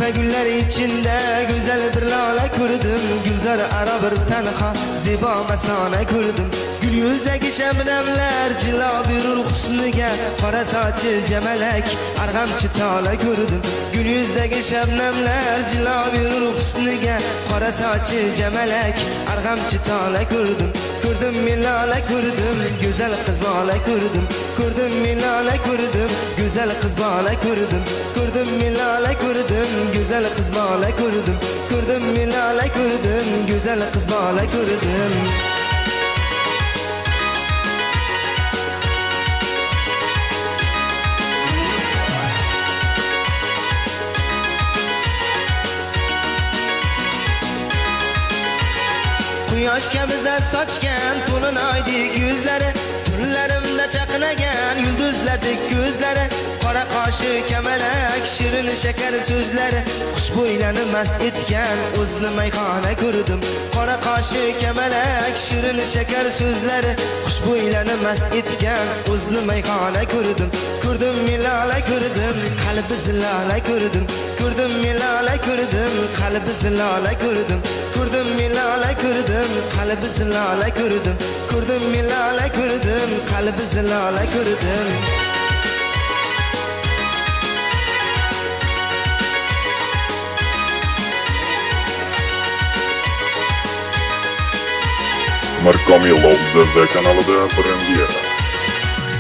Tepe gülleri içinde güzel bir lale kurdum. Gülzar ara bir tenha ziba mesane kurdum. Gül yüzdeki şebnemler cila bir husniga, qora sochi cemelek arg'amchi tala kurdum. Gül yüzdeki şebnemler cila bir husniga, qora sochi cemelek arg'amchi tala kurdum. Kurdum milale kurdum, güzel kız bala kurdum. Kurdum milale kurdum, güzel kız bala kurdum. Kurdum milale kurdum, güzel kız bala kurdum. Kurdum milale kurdum, güzel kız bala kurdum. Quyosh kabi zar sochgan to'lin oydek yuzlari, tunlarimda chaqnagan yulduzlardek ko'zlari, qora qoshi kamalak shirin shakar so'zlari, xushbo'ylani mast etgan o'zni mayxona ko'rdim. Qora qoshi kamalak shirin shakar so'zlari, xushbo'ylani mast etgan o'zni mayxona ko'rdim. Ko'rdim milala ko'rdim, qalbi zilala ko'rdim. Ko'rdim milala ko'rdim, qalbi zilala ko'rdim. Ko'rdim milala ko'rdim, qalbi zilala ko'rdim. Ko'rdim milala ko'rdim, qalbi zilala ko'rdim. Markomilov DZ kanalida premyera.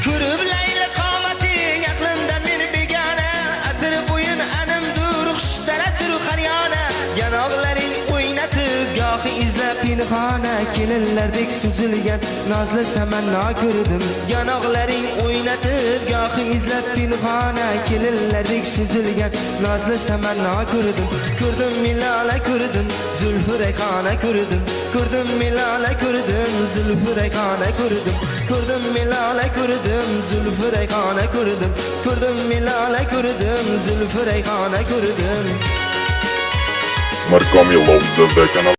Ko'rib layla qomating aqlimdan meni begona, atir bo'yin animdur xushtaratur qaryona. Yanog'laring o'ynatib yoqi izlab pinhona, kelinlardek suzilgan nozli samanno ko'rdim. Yanog'laring o'ynatib yoqi izlab pinhona, kelinlardek suzilgan nozli samanno ko'rdim. Ko'rdim milala ko'rdim, zulfi rayhona ko'rdim. Ko'rdim milala ko'rdim, zulfi rayhona ko'rdim. Ko'rdim milala ko'rdim, zulfi rayhona ko'rdim. Ko'rdim milala ko'rdim, zulfi rayhona ko'rdim. Markomilov DZ kanalida